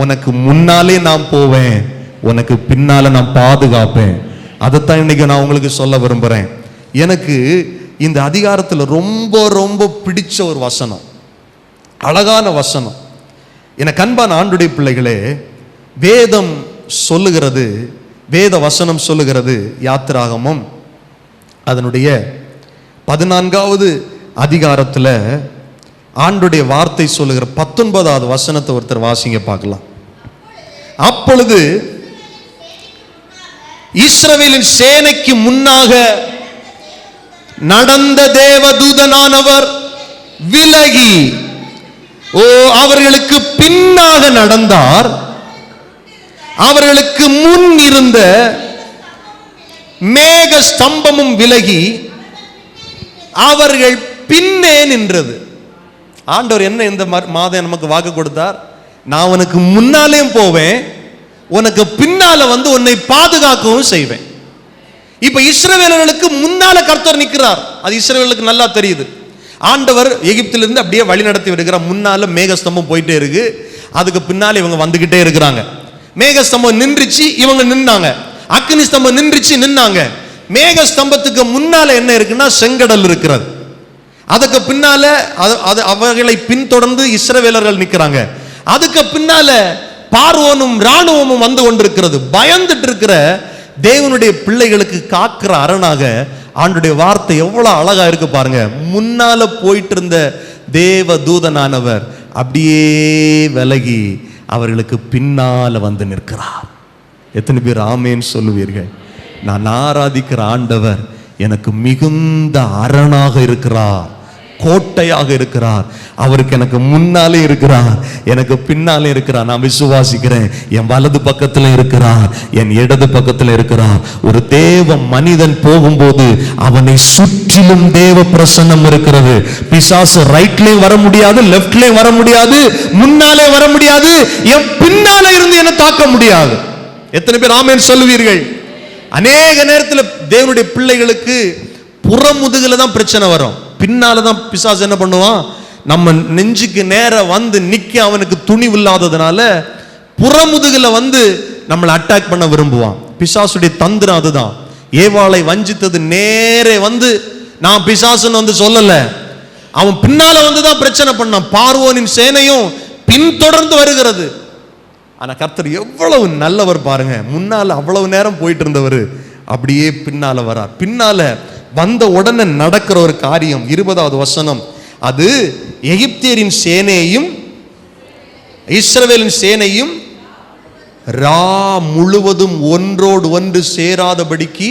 உனக்கு முன்னாலே நான் போவேன், உனக்கு பின்னால நான் பாதுகாப்பேன். அதைத்தான் இன்னைக்கு நான் உங்களுக்கு சொல்ல விரும்புறேன். எனக்கு இந்த அதிகாரத்தில் ரொம்ப ரொம்ப பிடிச்ச ஒரு வசனம், அழகான வசனம். எனக்கு அன்பான ஆண்டுடைய பிள்ளைகளே, வேதம் சொல்லுகிறது, வேத வசனம் சொல்லுகிறது, யாத்திராகமம் அதனுடைய 14வது அதிகாரத்தில் ஆண்டுடைய வார்த்தை சொல்லுகிற 19வது வசனத்தை ஒருத்தர் வாசிங்க பார்க்கலாம். அப்பொழுது இஸ்ரவேலின் சேனைக்கு முன்னாக நடந்த தேவதூதனானவர் விலகி அவர்களுக்கு பின்னாக நடந்தார். அவர்களுக்கு முன் இருந்த மேக ஸ்தம்பமும் விலகி அவர்கள் பின்னே நின்றது. ஆண்டவர் என்ன இந்த மாதம் நமக்கு வாக்கு கொடுத்தார்? நான் உனக்கு முன்னாலே போவேன், உனக்கு பின்னால வந்து உன்னை பாதுகாக்கவும் செய்வேன். இப்ப இஸ்ரவேலர்களுக்கு முன்னால கர்த்தர் நிற்கிறார். அது இஸ்ரவேலுக்கு நல்லா தெரியுது. ஆண்டவர் எகிப்திலிருந்து அப்படியே வழி நடத்தி விடுகிறார். முன்னால மேகஸ்தம்பம் போயிட்டே இருக்கு, அதுக்கு பின்னால இவங்க வந்துகிட்டே இருக்கிறாங்க. மேகஸ்தம்பம் நின்றுச்சு, இவங்க நின்னாங்க. அக்னி ஸ்தம்பம் நின்றுச்சு, நின்னாங்க. மேகஸ்தம்பத்துக்கு முன்னால என்ன இருக்குன்னா செங்கடல் இருக்கிறது. அதுக்கு பின்னால அவர்களை பின்தொடர்ந்து இஸ்ரவேலர்கள் நிற்கிறாங்க. அதுக்கு பின்னால பார்வோனும் ராணுவமும் வந்து கொண்டிருக்கிறது. பயந்துட்டு இருக்கிற தேவனுடைய பிள்ளைகளுக்கு காக்கிற அரணாக ஆண்டுடைய வார்த்தை எவ்வளவு அழகா இருக்கு பாருங்க. முன்னால போயிட்டு இருந்த தேவ தூதனானவர் அப்படியே விலகி அவர்களுக்கு பின்னால வந்து நிற்கிறார். எத்தனை பேர் ஆமேன்னு சொல்லுவீர்கள்? நான் ஆராதிக்கிற ஆண்டவர் எனக்கு மிகுந்த அரணாக இருக்கிறார், கோட்டையாக இருக்கிறார். அவருக்கு எனக்கு முன்னாலே இருக்கிறார், எனக்கு பின்னாலே இருக்கிறார். நான் விசுவாசிக்கிறேன். என் வலது பக்கத்தில் இருக்கிறார், என் இடது பக்கத்தில் இருக்கிறார். ஒரு தேவ மனிதன் போகும்போது அவனை சுற்றிலும் தேவ பிரசன்னம் இருக்கிறது. பிசாசு ரைட்லயும் வர முடியாது, லெப்ட்லயும் வர முடியாது, முன்னாலே வர முடியாது, என் பின்னாலே இருந்து என்ன தாக்க முடியாது. எத்தனை பேர் ஆமென் சொல்லுவீர்கள்? அநேக நேரத்தில் தேவனுடைய பிள்ளைகளுக்கு புறமுதுகுல தான் பிரச்சனை வரும். பின்னாலதான் பிசாசு என்ன பண்ணுவான்? நம்ம நெஞ்சுக்கு நேர வந்து நிக்க அவனுக்கு துணிவு இல்லாததுனால புறமுதுகுல வந்து நம்மளை அட்டாக் பண்ண விரும்புவான். பிசாசுடைய தந்திரம் அதுதான். ஏவாளை வஞ்சித்தது நேரே வந்து நான் பிசாசுன்னு வந்து சொல்லல, அவன் பின்னால வந்து தான் பிரச்சனை பண்ணான். பார்வோனின் சேனையும் பின்தொடர்ந்து வருகிறது. ஆனா கர்த்தர் எவ்வளவு நல்லவர் பாருங்க. முன்னால அவ்வளவு நேரம் போயிட்டு இருந்தவர் அப்படியே பின்னால வரார். பின்னால வந்த உடனே நடக்கிற ஒரு காரியம் 20வது வசனம். அது எகிப்தியரின் சேனையும் இஸ்ரவேலின் சேனையும் ரா முழுவதும் ஒன்றோடு ஒன்று சேராதபடிக்கு,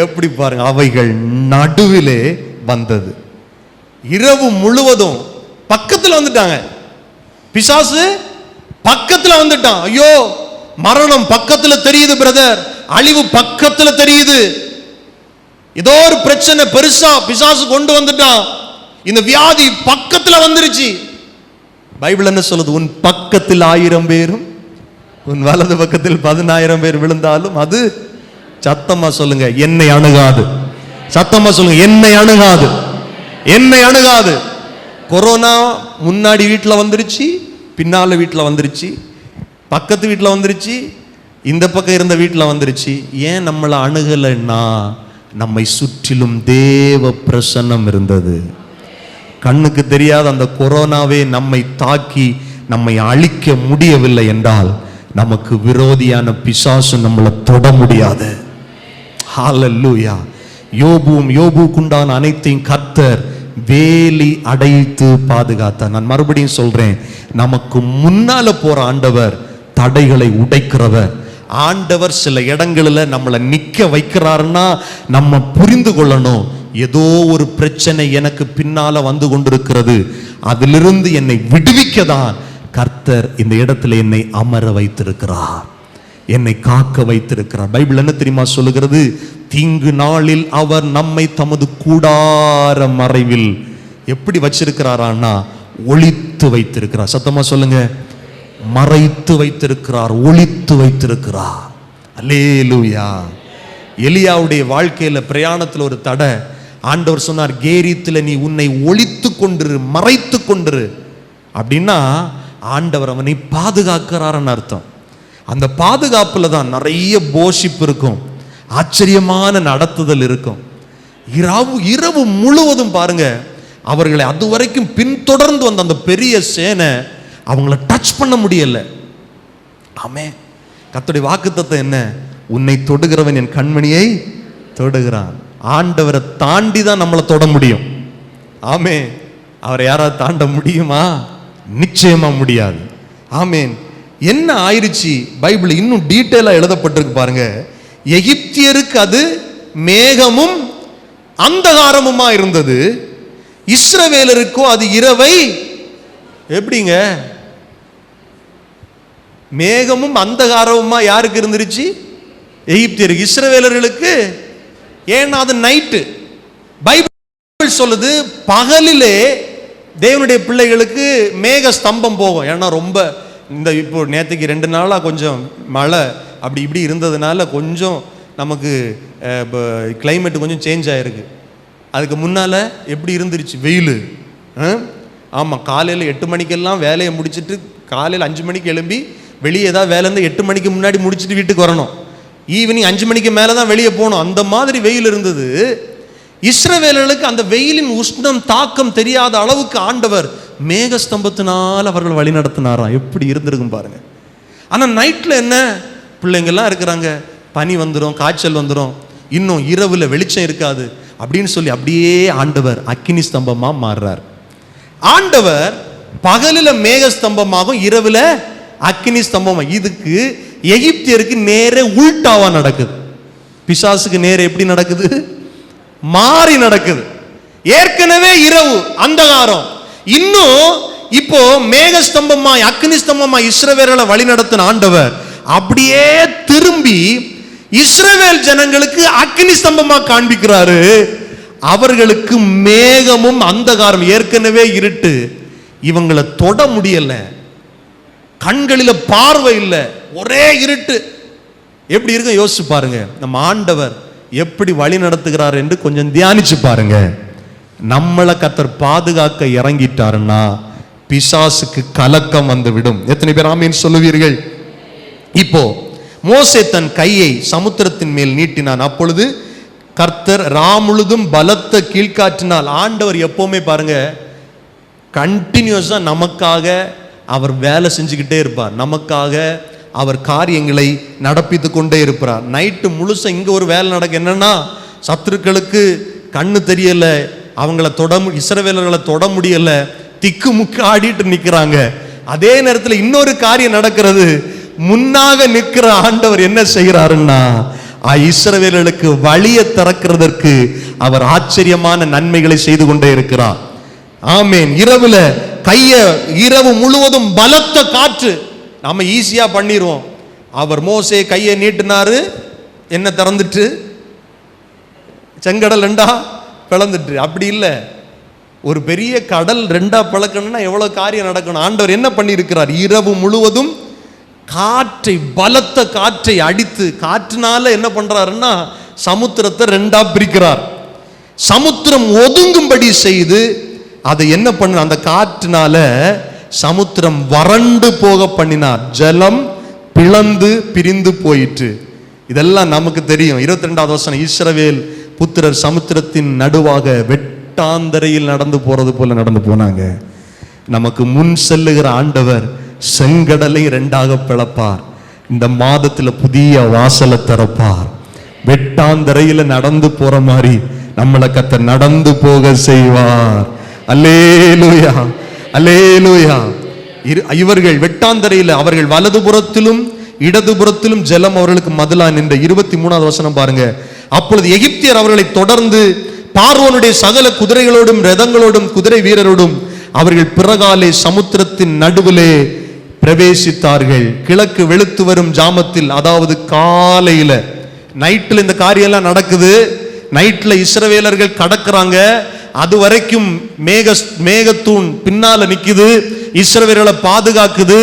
எப்படி பாருங்க, அவைகள் நடுவிலே வந்தது. இரவு முழுவதும் பக்கத்துல வந்துட்டாங்க. பிசாசு பக்கத்துல வந்துட்டான். ஐயோ, மரணம் பக்கத்துல தெரியுது பிரதர், அழிவு பக்கத்துல தெரியுது, ஏதோ ஒரு பிரச்சனை பெருசா பிசாசு கொண்டு வந்துட்டான், இந்த வியாதி பக்கத்துல வந்துருச்சு. பைபிள் என்ன சொல்லுது? உன் பக்கத்தில் 1000 பேரும் உன் வலது பக்கத்தில் 10,000 பேர் விழுந்தாலும் அது, சத்தமா சொல்லுங்க, என்னை அணுகாது. சத்தமா சொல்லுங்க, என்னை அணுகாது, என்னை அணுகாது. கொரோனா முன்னாடி வீட்டில் வந்துருச்சு, பின்னால வீட்டில் வந்துருச்சு, பக்கத்து வீட்டில் வந்துருச்சு, இந்த பக்கம் இருந்த வீட்டில் வந்துருச்சு. ஏன் நம்மளை அணுகலைன்னா நம்மை சுற்றிலும் தேவ பிரசன்னம் இருந்தது. கண்ணுக்கு தெரியாத அந்த கொரோனாவே நம்மை தாக்கி நம்மை அழிக்க முடியவில்லை என்றால் நமக்கு விரோதியான பிசாசு நம்மளை தொட முடியாது. ஹல்லேலூயா. யோபுக்குண்டான அனைத்தையும் கர்த்தர் வேலி அடைத்து பாதுகாத்தார். நான் மறுபடியும் சொல்றேன், நமக்கு முன்னால போற ஆண்டவர் தடைகளை உடைக்கிறவர். ஆண்டவர் சில இடங்களில் நம்மளை நிக்க வைக்கிறாருன்னா நம்ம புரிந்து கொள்ளணும், ஏதோ ஒரு பிரச்சனை எனக்கு பின்னால வந்து கொண்டிருக்கிறது, அதிலிருந்து என்னை விடுவிக்கதான் கர்த்தர் இந்த இடத்துல என்னை அமர வைத்திருக்கிறார், என்னை காக்க வைத்திருக்கிறார். பைபிள் என்ன தெரியுமா சொல்லுகிறது? தீங்கு நாளில் அவர் நம்மை தமது கூடார மறைவில் எப்படி வச்சிருக்கிறாரான்னா ஒளித்து வைத்திருக்கிறார். சத்தமா சொல்லுங்க, மறைத்து வைத்திருக்கிறார், ஒளித்து வைத்திருக்கிறார். அல்லேலூயா. எலியாவுடைய வாழ்க்கையில பிரயாணத்தில் ஒரு தடை. ஆண்டவர் சொன்னார், கேரித்தில் நீ உன்னை ஒளித்து கொண்டிரு, மறைத்து கொண்டிரு. அப்படின்னா ஆண்டவர் அவனை பாதுகாக்கிறார்னு அர்த்தம். அந்த பாதுகாப்புல தான் நிறைய போஷிப்பு இருக்கும், ஆச்சரியமான நடத்துதல் இருக்கும். இரவு முழுவதும் பாருங்க, அவர்களை அதுவரைக்கும் பின்தொடர்ந்து வந்த அந்த பெரிய சேனை அவங்கள டச் பண்ண முடியல. ஆமென். கர்த்தருடைய வாக்குத்தத்தம் என்ன? உன்னை தொடுகிறவன் என் கண்மணியை தொடுகிறான். ஆண்டவரை தாண்டி தான் நம்மளை தொட முடியும். ஆமென். அவரை யாராவது தாண்ட முடியுமா? நிச்சயமா முடியாது. ஆமென். என்ன ஆயிருச்சு? பைபிள் இன்னும் டீட்டெயிலா எழுதப்பட்டிருக்கு பாருங்க. எகிப்தியருக்கு அது மேகமும் அந்தகாரமுமா இருந்தது, இஸ்ரவேலருக்கோ அது இரவை எப்படிங்க? மேகமும் அந்தகாரமுமா யாருக்கு இருந்துருச்சு? எகிப்தியருக்கு. இஸ்ரவேலர்களுக்கு ஏன்னா அது நைட்டு. பைபிள் சொல்லுது பகலிலே தேவனுடைய பிள்ளைகளுக்கு மேக ஸ்தம்பம் போகும். ஏன்னா ரொம்ப இந்த இப்போ நேற்றுக்கு 2 நாளா கொஞ்சம் மழை அப்படி இப்படி இருந்ததுனால கொஞ்சம் நமக்கு கிளைமேட் கொஞ்சம் சேஞ்ச் ஆயிருக்கு. அதுக்கு முன்னால எப்படி இருந்துருச்சு? வெயில். ஆமாம், காலையில் 8 மணிக்கெல்லாம் வேலையை முடிச்சுட்டு காலையில் 5 மணிக்கு எழும்பி வெளியே ஏதாவது வேலை இருந்தால் 8 மணிக்கு முன்னாடி முடிச்சுட்டு வீட்டுக்கு வரணும். ஈவினிங் 5 மணிக்கு மேலே தான் வெளியே போகணும். அந்த மாதிரி வெயில் இருந்தது. இஸ்ரவேலர்களுக்கு அந்த வெயிலின் உஷ்ணம் தாக்கம் தெரியாத அளவுக்கு ஆண்டவர் மேகஸ்தம்பத்தினால் அவர்கள் வழி நடத்தினாராம். எப்படி இருந்திருக்கும் பாருங்க. ஆனால் நைட்டில் என்ன, பிள்ளைங்கள்லாம் இருக்கிறாங்க, பனி வந்துடும், காய்ச்சல் வந்துடும், இன்னும் இரவுல வெளிச்சம் இருக்காது அப்படின்னு சொல்லி அப்படியே ஆண்டவர் அக்கினி ஸ்தம்பமா மாறுறார். ஆண்டவர் பகலில் மேகஸ்தம்பமாகும், இரவுல அக்கினி ஸ்தம்பமா. இதுக்கு எகிப்தியருக்கு நேரே உல்டாவா நடக்குது. பிசாசுக்கு நேரே எப்படி நடக்குது? மாறி நடக்குது. ஏற்கனவே இரவு அந்தகாரம், இன்னும் இப்போ மேகஸ்தம்பமாய் அக்கினி ஸ்தம்பமாய் இஸ்ரவேலை வழி நடத்தின ஆண்டவர் அப்படியே திரும்பி இஸ்ரவேல் ஜனங்களுக்கு அக்கினி ஸ்தம்பமா காண்பிக்கிறாரு. அவர்களுக்கு மேகமும் அந்தகாரம், ஏற்கனவே இருட்டு, இவங்களை தொட முடியல, கண்களில பார்வை இல்லை, ஒரே இருட்டு. எப்படி இருக்கு யோசிச்சு பாருங்க. நம்ம ஆண்டவர் எப்படி வழி நடத்துகிறார் என்று கொஞ்சம் தியானிச்சு பாருங்க. நம்மளை கர்த்தர் பாதுகாக்க இறங்கிட்டாருன்னா பிசாசுக்கு கலக்கம் வந்து விடும். எத்தனை பேர் ஆமீன் சொல்லுவீர்கள்? இப்போ மோசே தன் கையை சமுத்திரத்தின் மேல் நீட்டினான். அப்பொழுது கர்த்தர் முழுதும் பலத்த கீழ்காற்றினால், ஆண்டவர் எப்பவுமே பாருங்க கண்டினியூஸா நமக்காக அவர் வேலை செஞ்சுக்கிட்டே இருப்பார், நமக்காக அவர் காரியங்களை நடப்பித்து கொண்டே இருப்பார். நைட்டு முழுச இங்க ஒரு வேலை நடக்க, என்னன்னா சத்துருக்களுக்கு கண்ணு தெரியல, அவங்கள இஸ்ரவேலர்களை தொட முடியல, திக்கு முக்கு ஆடிட்டு நிக்கிறாங்க. அதே நேரத்தில் இன்னொரு காரியம் நடக்கிறது. முன்னாக நிற்கிற ஆண்டவர் என்ன செய்கிறாருன்னா, இஸ்ரவேலர்களுக்கு வழியை திறக்கிறதற்கு அவர் ஆச்சரியமான நன்மைகளை செய்து கொண்டே இருக்கிறார். ஆமேன். இரவுல இரவு முழுவதும் பலத்த காற்று, நம்ம ஈஸியா பண்ணிடுவோம். அவர் மோசே கையை நீட்டினாரு, என்ன திறந்துட்டு செங்கடல் 2ஆ பிளந்துட்டு. அப்படி இல்லை, ஒரு பெரிய கடல் 2ஆ பிளக்கணும்னா எவ்வளவு காரியம் நடக்கணும். ஆண்டவர் என்ன பண்ணி இருக்கிறார்? இரவு முழுவதும் காற்றை, பலத்த காற்றை அடித்து, காற்றினால என்ன பண்றாருன்னா சமுத்திரத்தை 2ஆ பிரிக்கிறார். சமுத்திரம் ஒதுங்கும்படி செய்து அதை என்ன பண்ண, அந்த காற்றினால சமுத்திரம் வறண்டு போக பண்ணினார். ஜலம் பிளந்து பிரிந்து போயிற்று. இதெல்லாம் நமக்கு தெரியும். 22வது வசனம், இஸ்ரவேல் புத்திரர் சமுத்திரத்தின் நடுவாக வெட்டாந்தரையில் நடந்து போறது போல நடந்து போனாங்க. நமக்கு முன் செல்லுகிற ஆண்டவர் செங்கடலை 2ஆக பிளப்பார். இந்த மாதத்துல புதிய வாசலை திறப்பார். வெட்டாந்தரையில நடந்து போற மாதிரி நம்மளை கர்த்தர் நடந்து போக செய்வார். அல்லேலூயா, அல்லேலூயா. இவர்கள் வெட்டாந்தரையில் அவர்கள் வலதுபுறத்திலும் இடதுபுறத்திலும் ஜலம் அவர்களுக்கு மதிலா நின்ற. 23வது வசனம் பாருங்க. அப்பொழுது எகிப்தியர் அவர்களை தொடர்ந்து பார்வோனுடைய சகல குதிரைகளோடும் ரதங்களோடும் குதிரை வீரரோடும் அவர்கள் பிறகாலே சமுத்திரத்தின் நடுவிலே பிரவேசித்தார்கள். கிழக்கு வெளுத்து வரும் ஜாமத்தில், அதாவது காலையில, நைட்டில் இந்த காரியம் எல்லாம் நடக்குது. நைட்ல இஸ்ரவேலர்கள் கடக்குறாங்க. அது வரைக்கும் மேகத்தூண் பின்னால நிக்குது, இஸ்ரவேலை பாதுகாக்குது.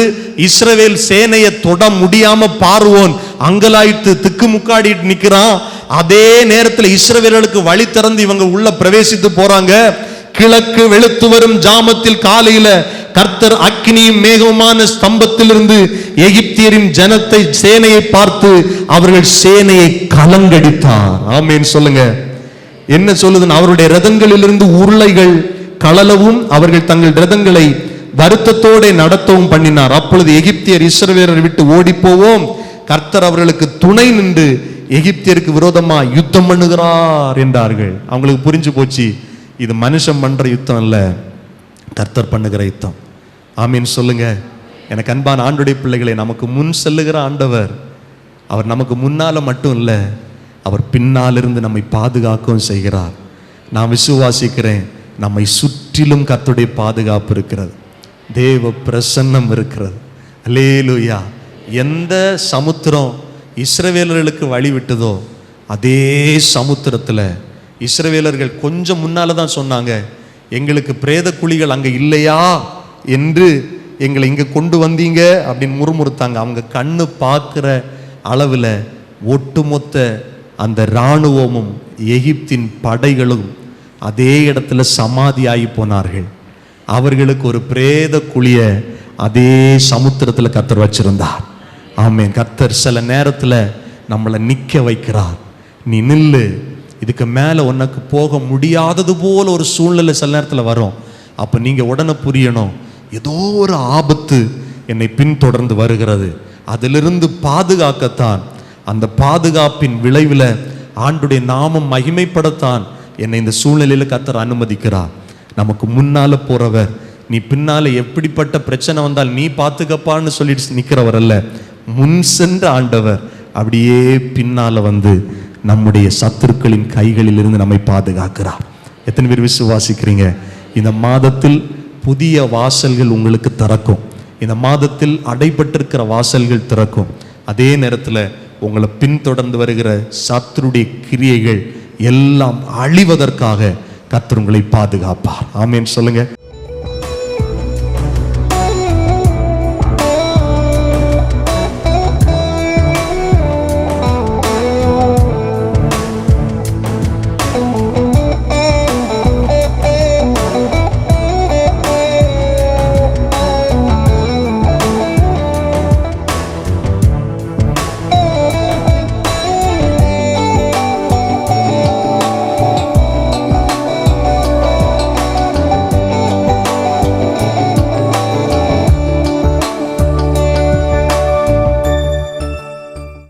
இஸ்ரவேல் சேனையை தொட முடியாம பார்வோன் அங்கலாய்த்து திக்குமுக்காடிட்டு நிக்கிறான். அதே நேரத்தில் இஸ்ரவேலர்களுக்கு வழி திறந்து இவங்க உள்ள பிரவேசித்து போறாங்க. கிழக்கு வெளுத்து வரும் ஜாமத்தில் காலையில கர்த்தர் அக்கினியும் மேகமான ஸ்தம்பத்திலிருந்து எகிப்தியரின் ஜனத்தை சேனையை பார்த்து அவர்கள் சேனையை கலங்கடித்தார். ஆமென் சொல்லுங்க. என்ன சொல்லுதுன்னு, அவருடைய ரதங்களிலிருந்து உருளைகள் கழலவும் அவர்கள் தங்கள் ரதங்களை வருத்தத்தோட நடத்தவும் பண்ணினார். அப்பொழுது எகிப்தியர் இஸ்ரவேலரை விட்டு ஓடி போவோம், கர்த்தர் அவர்களுக்கு துணை நின்று எகிப்தியருக்கு விரோதமா யுத்தம் பண்ணுகிறார் என்றார்கள். அவங்களுக்கு புரிஞ்சு போச்சு, இது மனுஷன் பண்ற யுத்தம் அல்ல, கர்த்தர் பண்ணுகிற யுத்தம். ஆமீன் சொல்லுங்க. எனக்கு அன்பான ஆண்டுடைய பிள்ளைகளை, நமக்கு முன் செல்லுகிற ஆண்டவர், அவர் நமக்கு முன்னால மட்டும் இல்ல, அவர் பின்னாலிருந்து நம்மை பாதுகாக்கவும் செய்கிறார். நான் விசுவாசிக்கிறேன், நம்மை சுற்றிலும் கர்த்தருடைய பாதுகாப்பு இருக்கிறது, தேவ பிரசன்னம் இருக்கிறது. அல்லேலூயா. எந்த சமுத்திரம் இஸ்ரவேலர்களுக்கு வழி விட்டதோ அதே சமுத்திரத்தில் இஸ்ரவேலர்கள் கொஞ்சம் முன்னால தான் சொன்னாங்க, எங்களுக்கு பிரேத குழிகள் அங்கே இல்லையா என்று எங்களை இங்கே கொண்டு வந்தீங்க அப்படின்னு முறுமுறுத்தாங்க. அவங்க கண்ணு பார்க்குற அளவில் ஒட்டுமொத்த அந்த இராணுவமும் எகிப்தின் படைகளும் அதே இடத்துல சமாதியாகி போனார்கள். அவர்களுக்கு ஒரு பிரேத குழிய அதே சமுத்திரத்தில் கர்த்தர் வச்சிருந்தார். ஆமென். கர்த்தர் சில நேரத்தில் நம்மளை நிற்க வைக்கிறார். நீ நில்லு, இதுக்கு மேலே உனக்கு போக முடியாதது போல ஒரு சூழ்நிலை சில நேரத்தில் வரும். அப்போ நீங்கள் உடனே புரியணும், ஏதோ ஒரு ஆபத்து என்னை பின்தொடர்ந்து வருகிறது, அதிலிருந்து பாதுகாக்கத்தான், அந்த பாதுகாப்பின் விளைவில் ஆண்டுடைய நாமம் மகிமைப்படத்தான் என்னை இந்த சூழ்நிலையில் கர்த்தர் அனுமதிக்கிறார். நமக்கு முன்னால போறவர், நீ பின்னால எப்படிப்பட்ட பிரச்சனை வந்தால் நீ பார்த்துக்கப்பான்னு சொல்லிட்டு நிற்கிறவர் அல்ல, முன் சென்ற ஆண்டவர் அப்படியே பின்னால வந்து நம்முடைய சத்துருக்களின் கைகளில் இருந்து நம்மை பாதுகாக்கிறார். எத்தனை பேர் விசுவாசிக்கிறீங்க? இந்த மாதத்தில் புதிய வாசல்கள் உங்களுக்கு திறக்கும். இந்த மாதத்தில் அடைபட்டிருக்கிற வாசல்கள் திறக்கும். அதே நேரத்தில் உங்களை பின்தொடர்ந்து வருகிற சத்துருடைய கிரியைகள் எல்லாம் அழிவதற்காக கர்த்தர் உங்களை பாதுகாப்பார். ஆமென் சொல்லுங்க.